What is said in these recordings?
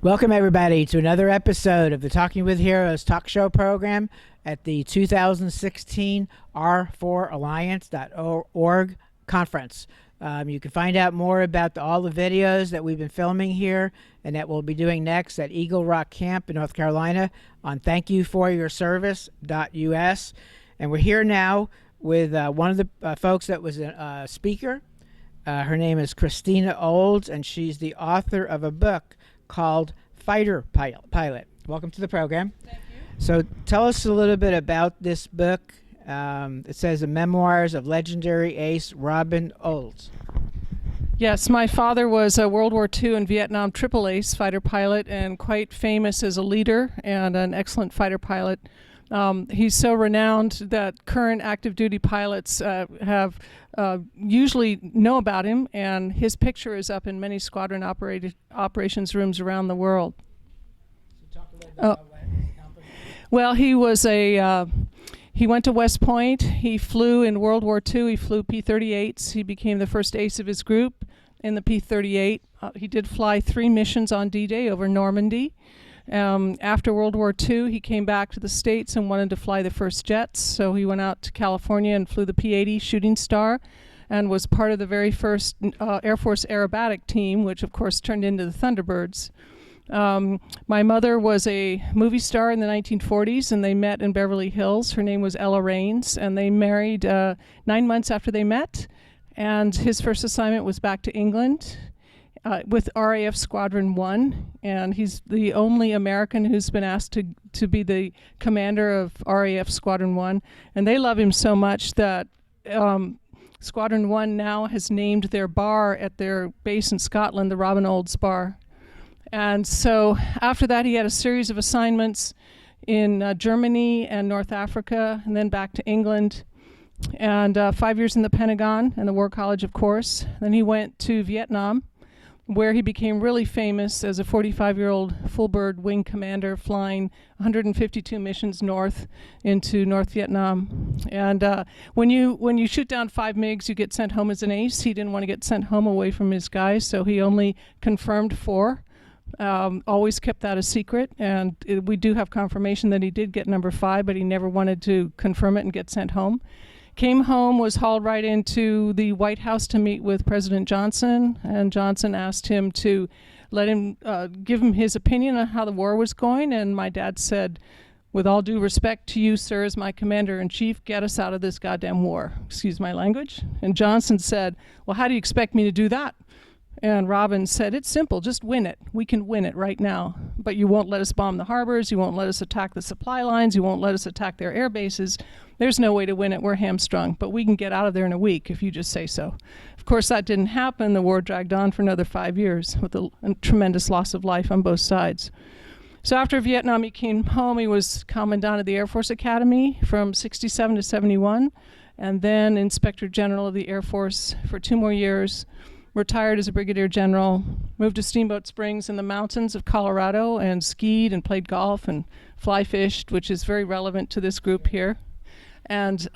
Welcome, everybody, to another episode of the Talking with Heroes talk show program at the 2016 R4Alliance.org conference. You can find out more about all the videos that we've been filming here and that we'll be doing next at Eagle Rock Camp in North Carolina on thankyoufforyourservice.us. And we're here now with one of the folks that was a speaker. Her name is Christina Olds, and she's the author of a book called Fighter Pilot. Welcome to the program. Thank you. So tell us a little bit about this book. It says the Memoirs of Legendary Ace Robin Olds. Yes, my father was a World War II and Vietnam triple ace fighter pilot and quite famous as a leader and an excellent fighter pilot. He's so renowned that current active duty pilots have usually know about him, and his picture is up in many squadron operations rooms around the world. So talk a little bit about what his company. Well, he went to West Point. He flew in World War II. He flew P-38s. He became the first ace of his group in the P-38. He did fly 3 missions on D-Day over Normandy. After World War II, he came back to the States and wanted to fly the first jets, so he went out to California and flew the P-80 Shooting Star and was part of the very first Air Force aerobatic team, which of course turned into the Thunderbirds. My mother was a movie star in the 1940s, and they met in Beverly Hills. Her name was Ella Raines, and they married 9 months after they met, and his first assignment was back to England. With RAF Squadron 1, and he's the only American who's been asked to be the commander of RAF Squadron 1. And they love him so much that Squadron 1 now has named their bar at their base in Scotland the Robin Olds Bar. And so after that, he had a series of assignments in Germany and North Africa, and then back to England. And 5 years in the Pentagon and the War College, of course. Then he went to Vietnam, where he became really famous as a 45-year-old full-bird wing commander flying 152 missions north into North Vietnam. And when you shoot down 5 MiGs, you get sent home as an ace. He didn't want to get sent home away from his guys, so he only confirmed 4. Always kept that a secret, and we do have confirmation that he did get number 5, but he never wanted to confirm it and get sent home. Came home, was hauled right into the White House to meet with President Johnson, and Johnson asked him to let him give him his opinion on how the war was going, and my dad said, "With all due respect to you, sir, as my commander-in-chief, get us out of this goddamn war." Excuse my language. And Johnson said, "Well, how do you expect me to do that?" And Robin said, "It's simple, just win it. We can win it right now. But you won't let us bomb the harbors, you won't let us attack the supply lines, you won't let us attack their air bases. There's no way to win it, we're hamstrung, but we can get out of there in a week if you just say so." Of course, that didn't happen. The war dragged on for another 5 years with a tremendous loss of life on both sides. So after Vietnam, he came home. He was Commandant of the Air Force Academy from 67 to 71, and then Inspector General of the Air Force for 2 more years. Retired as a brigadier general, moved to Steamboat Springs in the mountains of Colorado and skied and played golf and fly fished, which is very relevant to this group here. And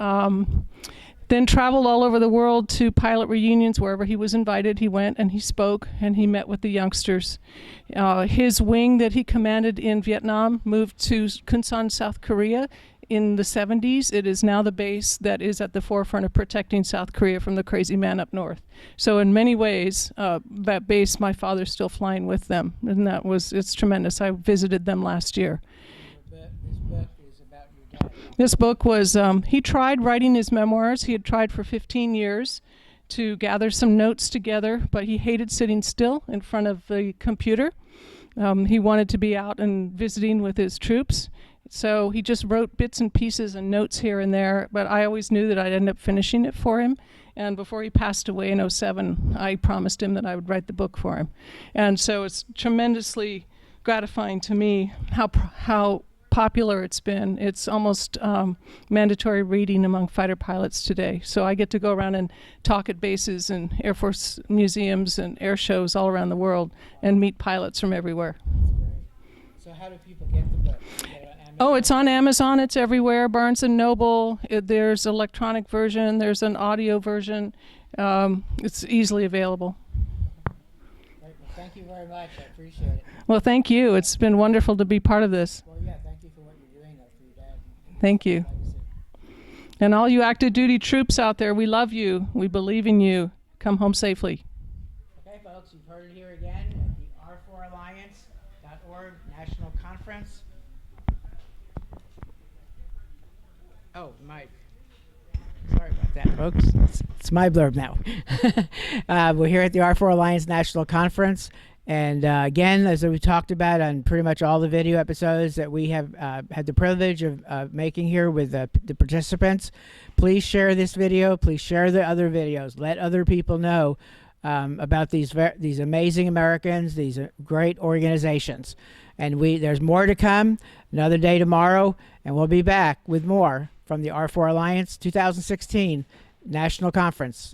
then traveled all over the world to pilot reunions. Wherever he was invited, he went and he spoke and he met with the youngsters. His wing that he commanded in Vietnam moved to Kunsan, South Korea in the 70s. It is now the base that is at the forefront of protecting South Korea from the crazy man up north. So in many ways, that base, my father's still flying with them, and it's tremendous. I visited them last year. This book is about your dad. This book was, he tried writing his memoirs. He had tried for 15 years to gather some notes together, but he hated sitting still in front of the computer. He wanted to be out and visiting with his troops. So he just wrote bits and pieces and notes here and there, but I always knew that I'd end up finishing it for him. And before he passed away in 2007, I promised him that I would write the book for him. And so it's tremendously gratifying to me how popular it's been. It's almost mandatory reading among fighter pilots today. So I get to go around and talk at bases and Air Force museums and air shows all around the world and meet pilots from everywhere. That's great. So how do people get the book? Oh, it's on Amazon. It's everywhere. Barnes & Noble. There's an electronic version. There's an audio version. It's easily available. Thank you very much. I appreciate it. Well, thank you. It's been wonderful to be part of this. Well, yeah, thank you for what you're doing for your dad. Thank you. Legacy. And all you active duty troops out there, we love you. We believe in you. Come home safely. Okay, folks, you've heard it here again at the R4Alliance.org National Conference. Oh, Mike. Sorry about that, folks. It's my blurb now. We're here at the R4 Alliance National Conference. And again, as we talked about on pretty much all the video episodes that we have had the privilege of making here with the participants, please share this video. Please share the other videos. Let other people know about these amazing Americans, these great organizations. And there's more to come, another day tomorrow, and we'll be back with more from the R4 Alliance 2016 National Conference.